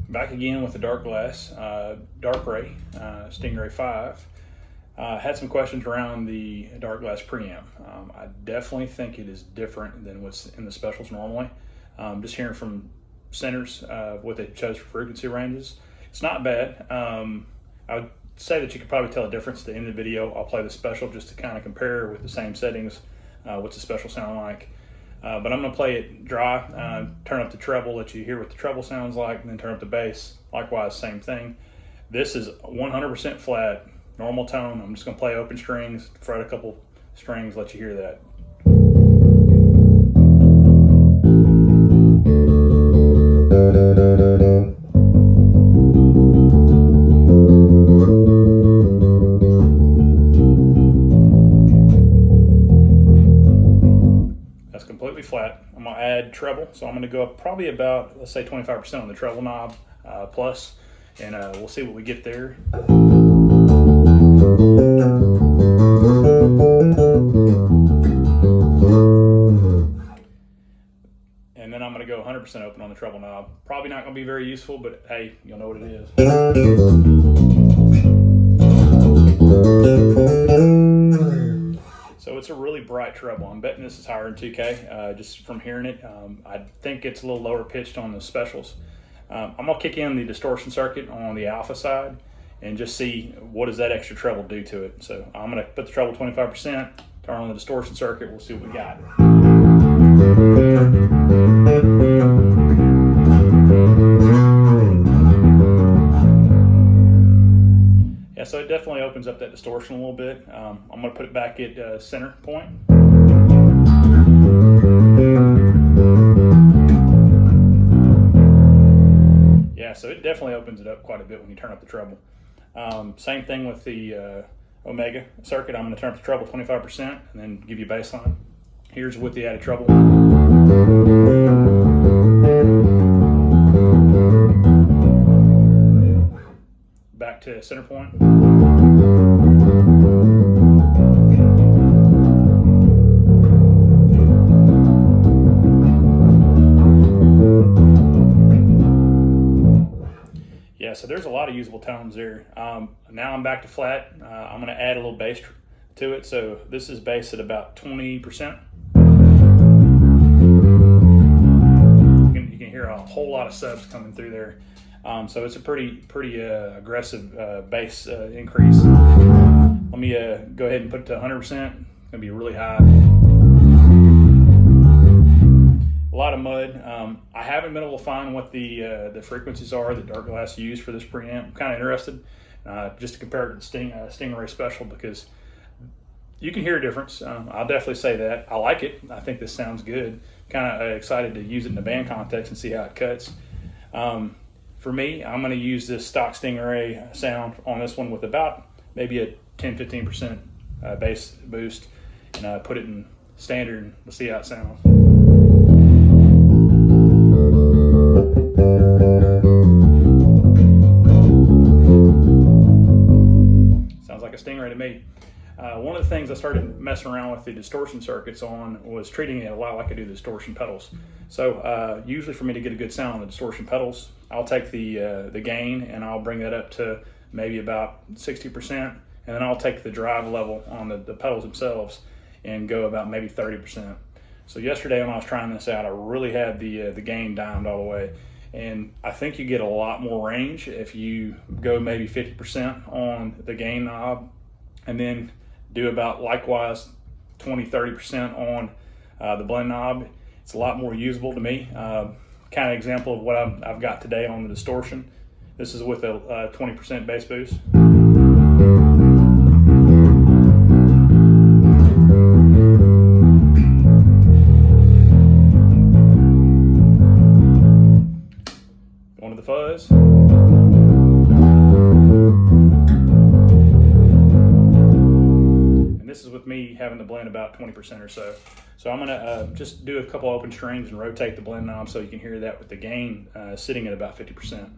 Back again with the Darkglass, Darkray, Stingray 5. Had some questions around the Darkglass preamp. I definitely think it is different than what's in the specials normally. Just hearing from centers what they chose for frequency ranges, it's not bad. I would say that you could probably tell a difference at the end of the video. I'll play the special just to kind of compare with the same settings, what's the special sound like. But I'm going to play it dry, turn up the treble, let you hear what the treble sounds like, and then turn up the bass. Likewise, same thing. This is 100% flat, normal tone. I'm just going to play open strings, fret a couple strings, let you hear that. Completely flat. I'm going to add treble, so I'm going to go up probably about, let's say 25% on the treble knob plus, and we'll see what we get there. And then I'm going to go 100% open on the treble knob. Probably not going to be very useful, but hey, you'll know what it is. So it's a really bright treble. I'm betting this is higher than 2K, just from hearing it. I think it's a little lower pitched on the specials. I'm gonna kick in the distortion circuit on the alpha side and just see what does that extra treble do to it. So I'm gonna put the treble 25%, turn on the distortion circuit, we'll see what we got. So it definitely opens up that distortion a little bit. I'm going to put it back at center point. Yeah, so it definitely opens it up quite a bit when you turn up the treble. Same thing with the Omega circuit. I'm going to turn up the treble 25% and then give you bass line. Here's with the added treble. Back to center point. Yeah, so there's a lot of usable tones there. Now I'm back to flat. I'm going to add a little bass to it. So this is bass at about 20%. You can hear a whole lot of subs coming through there. So it's a pretty aggressive bass increase. Let me go ahead and put it to 100%. It's going to be really high. A lot of mud. I haven't been able to find what the frequencies are that Darkglass used for this preamp. I'm kind of interested just to compare it to the Stingray Special, because you can hear a difference. I'll definitely say that. I like it. I think this sounds good. Kind of excited to use it in the band context and see how it cuts. For me, I'm going to use this stock Stingray sound on this one with about maybe a 10-15% bass boost, and put it in standard and we'll see how it sounds. Sounds like a Stingray to me. One of the things I started messing around with the distortion circuits on was treating it a lot like I do the distortion pedals. So usually for me to get a good sound on the distortion pedals, I'll take the gain and I'll bring that up to maybe about 60%, and then I'll take the drive level on the pedals themselves and go about maybe 30%. So yesterday when I was trying this out, I really had the gain dimed all the way, and I think you get a lot more range if you go maybe 50% on the gain knob, and then do about likewise 20-30% on the blend knob. It's a lot more usable to me. Kind of example of what I've got today on the distortion. This is with a 20% bass boost. Going to the fuzz. This is with me having the blend about 20% or so. So I'm gonna just do a couple open strings and rotate the blend knob so you can hear that with the gain sitting at about 50%.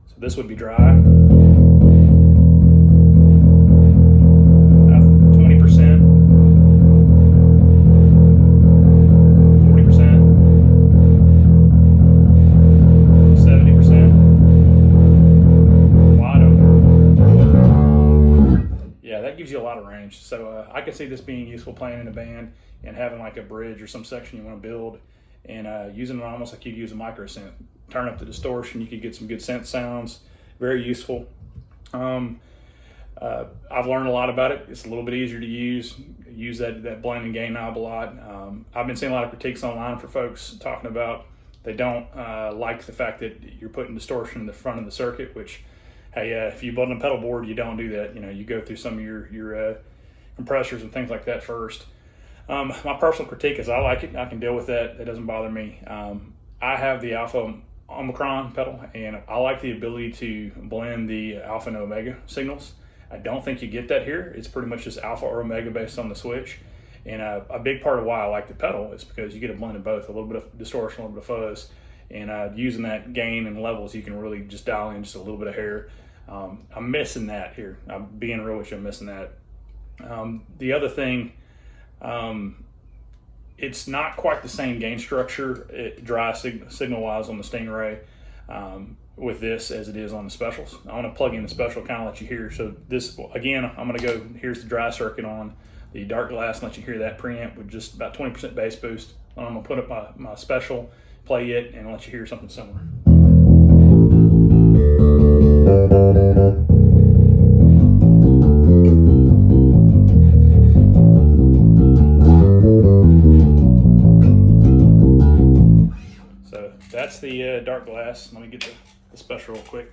So this would be dry. 20%, 40%, 70%. lot of range. So I could see this being useful playing in a band and having like a bridge or some section you want to build, and using it almost like you'd use a micro synth. Turn up the distortion, you could get some good synth sounds. Very useful. I've learned a lot about it. It's a little bit easier to use. Use that blend and gain knob a lot. I've been seeing a lot of critiques online for folks talking about they don't like the fact that you're putting distortion in the front of the circuit, which, hey, if you build a pedal board, you don't do that. You know, you go through some of your compressors and things like that first. My personal critique is I like it. I can deal with that. It doesn't bother me. I have the Alpha Omicron pedal, and I like the ability to blend the alpha and omega signals. I don't think you get that here. It's pretty much just alpha or omega based on the switch. And a big part of why I like the pedal is because you get a blend of both, a little bit of distortion, a little bit of fuzz. And using that gain and levels, you can really just dial in just a little bit of hair. I'm missing that here. I'm being real with you, I'm missing that. The other thing, it's not quite the same gain structure, dry signal-wise on the Stingray with this as it is on the Specials. I want to plug in the Special, kind of let you hear. So this, again, I'm going to go, here's the dry circuit on the Darkglass, and let you hear that preamp with just about 20% bass boost. I'm going to put up my Special, play it, and let you hear something similar. So that's the Darkglass. Let me get the Special real quick.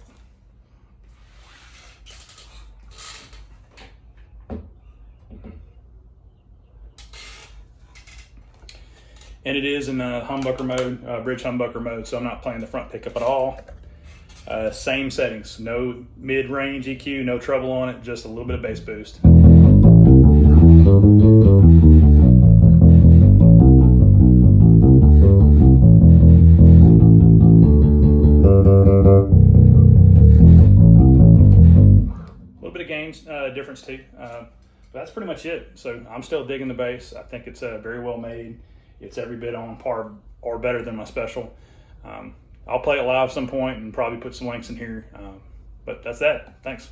And it is in humbucker mode, bridge humbucker mode, so I'm not playing the front pickup at all. Same settings, no mid-range EQ, no treble on it, just a little bit of bass boost. A little bit of gain difference too, but that's pretty much it. So I'm still digging the bass. I think it's very well made. It's every bit on par or better than my Special. I'll play it live some point and probably put some links in here. But that's that. Thanks.